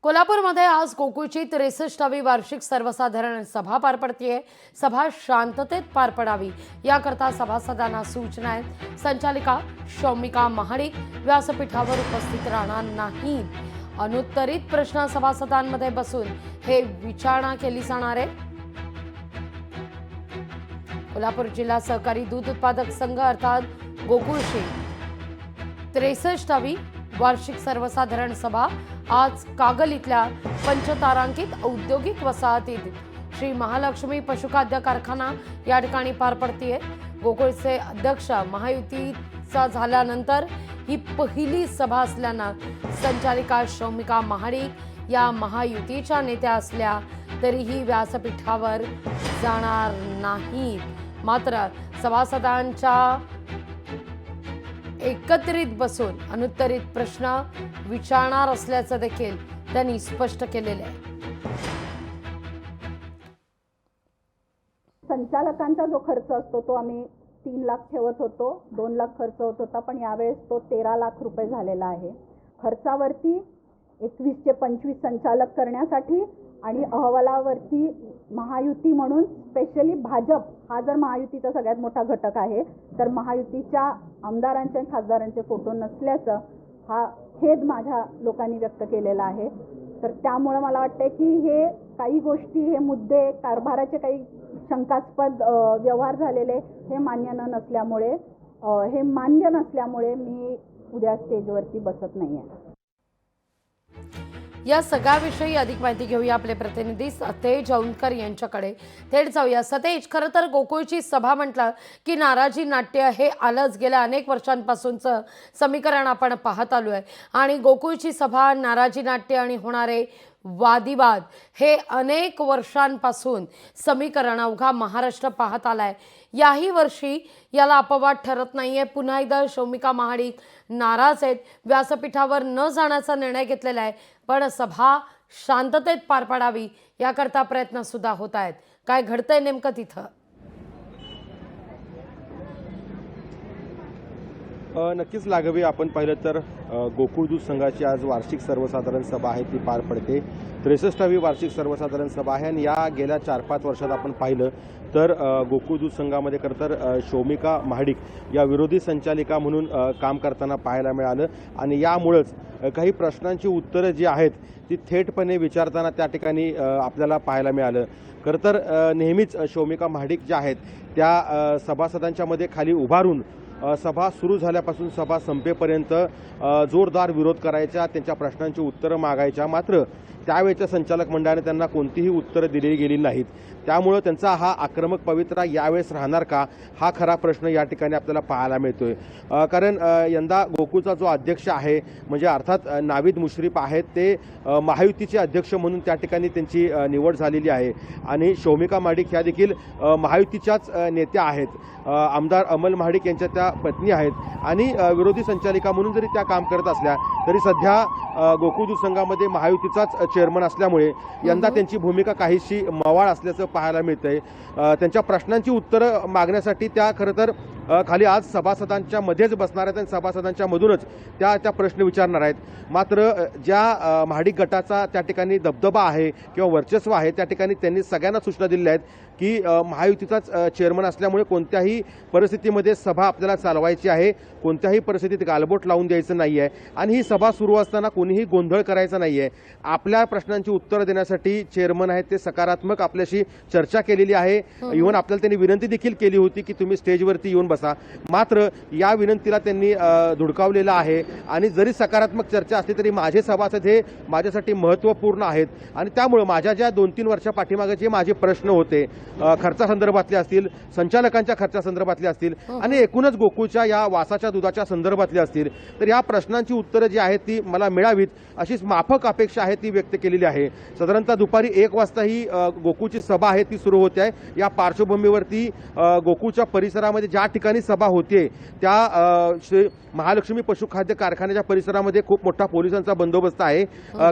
कोल्हापूरमध्ये आज गोकुळची 63वी वार्षिक सर्वसाधारण सभा पार पडतीये। सभा शांततेत पार पडावी याकरता सभासदांना सूचना आहेत। संचालिका शौमिका महाडिक व्यासपीठावर उपस्थित राहणार नाहीत। अनुत्तरित प्रश्न सभासदांमध्ये बसून हे विचारणा केली जाणार आहे। कोल्हापूर जिल्हा सहकारी दूध उत्पादक संघ अर्थात गोकुळची 63वी वार्षिक सर्वसाधारण सभा आज कागल इथल्या पंचतारांकित औद्योगिक वसाहतीत श्री महालक्ष्मी पशुखाद्य कारखाना या ठिकाणी पार पडतीये। गोकुळचे अध्यक्ष महायुतीचा झाल्यानंतर ही पहिली सभा असल्यानं संचालिका शौमिका महाडिक या महायुतीच्या नेत्या असल्या तरीही व्यासपीठावर जाणार नाहीत। मात्र सभासदांच्या एकत्रित बसून अनुत्तरित प्रश्न विचारणार असल्याचं देखील त्यांनी स्पष्ट केलेले आहे। संचालकांचा जो खर्च असतो तो आम्ही 3 लाख ठेवत होतो, 2 लाख खर्च होत होता, पण यावेळेस तो 13 लाख रुपये झालेला आहे। खर्चावरती 21 चे 25 संचालक करण्यासाठी आणि अहवालावरती महायुती म्हणून स्पेशली भाजप हा जर महायुतीचा सगळ्यात मोठा घटक आहे तर महायुतीच्या आमदारांचे खासदारांचे फोटो नसल्याचं हा खेद माझ्या लोकांनी व्यक्त केलेला आहे। तर त्यामुळे मला वाटतं की हे काही गोष्टी हे मुद्दे कारभाराचे काही शंकास्पद व्यवहार झालेले हे मान्य नसल्यामुळे मी उद्या स्टेजवरती बसत नाहीये। या सगळ्याविषयी अधिक माहिती घेऊया आपले प्रतिनिधी सतेज औंधकर यांच्याकडे। थेट जाऊया। सतेज, खरं तर गोकुळची सभा म्हटलं की नाराजी नाट्य हे आलंच। गेल्या अनेक वर्षांपासूनचं समीकरण आपण पाहत आलो आहे आणि गोकुळची सभा, नाराजी नाट्य आणि होणारे वादिवाद हे अनेक वर्षांपासून समीकरण अवघा महाराष्ट्र पाहत आलाय। याही वर्षी याला अपवाद ठरत नाहीये। पुन्हा एकदा शौमिका महाडिक नाराज आहेत, व्यासपीठावर न जाण्याचा निर्णय घेतलेला आहे, पण सभा शांततेत पार पाडावी याकरता प्रयत्न सुद्धा होत आहेत। काय घडतंय नेमकं तिथं? नक्कीच लागवी, आपण पाहिलं तर गोकुळ दूध संघाची आज वार्षिक सर्वसाधारण सभा आहे ती पार पडते। 63वी वार्षिक सर्वसाधारण सभा आहे आणि या गेल्या 4-5 वर्षात आपण पाहिलं तर गोकुळ दूध संघामध्ये खरं तर शौमिका महाडिक या विरोधी संचालिका म्हणून काम करताना पाहायला मिळालं आणि यामुळेच काही प्रश्नांची उत्तरं जी आहेत ती थेटपणे विचारताना त्या ठिकाणी आपल्याला पाहायला मिळालं। खरं तर नेहमीच शौमिका महाडिक ज्या आहेत त्या सभासदांच्या मध्ये खाली उभारून सभा सुरू झाल्यापासून सभा संपेपर्यंत जोरदार विरोध करायच्या, त्यांच्या प्रश्नांची उत्तरं मागायच्या। मात्र त्यावेळेच्या संचालक मंडळाने त्यांना कोणतीही उत्तरं दिली गेली नाहीत। त्यामुळे त्यांचा हा आक्रमक पवित्रा यावेळेस राहणार का हा खरा प्रश्न या ठिकाणी आपल्याला पाहायला मिळतोय। कारण यंदा गोकुळचा जो अध्यक्ष आहे म्हणजे अर्थात नाविद मुश्रीफ आहेत, ते महायुतीचे अध्यक्ष म्हणून त्या ठिकाणी त्यांची निवड झालेली आहे आणि शौमिका महाडिक ह्या देखील महायुतीच्याच नेत्या आहेत। आमदार अमल महाडिक यांच्या त्या पत्नी आहेत आणि विरोधी संचालिका म्हणून जरी त्या काम करत असल्या तरी सध्या गोकुळ दूध संघामध्ये महायुतीचाच चेअरमन असल्यामुळे यंदा त्यांची भूमिका काहीशी मवाळ असल्याचं पाहायला मिळतंय। त्यांच्या प्रश्नांची उत्तरं मागण्यासाठी त्या खरं तर खाली आज सभासदांच्या मध्येच बसणार आहेत आणि सभासदांच्या मधूनच त्या प्रश्न विचारणार आहेत। मात्र ज्या महाडिक गटाचा त्या ठिकाणी दबदबा आहे किंवा वर्चस्व आहे त्या ठिकाणी त्यांनी सगळ्यांना सूचना दिल्या आहेत की महायुतीचाच चेअरमन असल्यामुळे कोणत्याही परिस्थितीमध्ये सभा आपल्याला चालवायची आहे, कोणत्याही परिस्थितीत गालबोट लावून द्यायचं नाही आहे आणि ही सभा सुरू असताना कोणीही गोंधळ करायचा नाही आहे। आपल्या प्रश्नांची उत्तरं देण्यासाठी चेअरमन आहेत ते सकारात्मक आपल्याशी चर्चा केलेली आहे। इव्हन आपल्याला त्यांनी विनंती देखील केली होती की तुम्ही स्टेजवरती येऊन बसा, मात्र या विनंतीला त्यांनी धुडकावलेलं आहे आणि जरी सकारात्मक चर्चा असली तरी माझे सभासद हे माझ्यासाठी महत्त्वपूर्ण आहेत आणि त्यामुळे माझ्या ज्या 2-3 वर्षा पाठीमागे जे माझे प्रश्न होते खर्चासंदर्भातले असतील, संचालकांच्या खर्चासंदर्भातले असतील आणि एकूणच गोकुळच्या या वासाच्या दुधाच्या संदर्भातले असतील, तर या प्रश्नांची उत्तरं जी आहेत ती मला मिळावीत अशीच माफक अपेक्षा आहे ती व्यक्त केलेली आहे। साधारणतः दुपारी 1 वाजता ही गोकुळची सभा आहे ती सुरू होते आहे। या पार्श्वभूमीवरती गोकुळच्या परिसरामध्ये ज्या ठिकाणी सभा होते त्या महालक्ष्मी पशुखाद्य कारखान्याच्या परिसरामध्ये खूप मोठा पोलिसांचा बंदोबस्त आहे।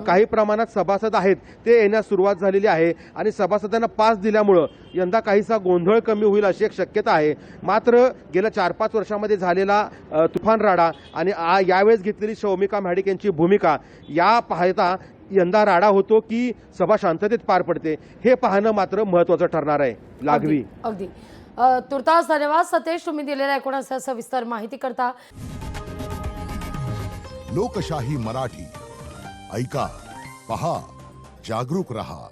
काही प्रमाणात सभासद आहेत ते येण्यास सुरुवात झालेली आहे आणि सभासदांना पास दिल्यामुळे यंदा काहीसा गोंधळ कमी होईल अशी एक शक्यता आहे। मात्र गेल्या 4-5 वर्षांमध्ये झालेला तुफान राडा आणि यावेळेस घेतलेली शौमिका महाडिक यांची भूमिका या पाहता यंदा राडा होतो की सभा शांततेत पार पडते हे पाहणं मात्र महत्त्वाचं ठरणार आहे. लागवी. अगदी तुर्तास धन्यवाद सतेज, तुम्ही दिलेल्या एकूण सविस्तर माहिती करता. लोकशाही मराठी ऐका, पहा, जागरूक रहा.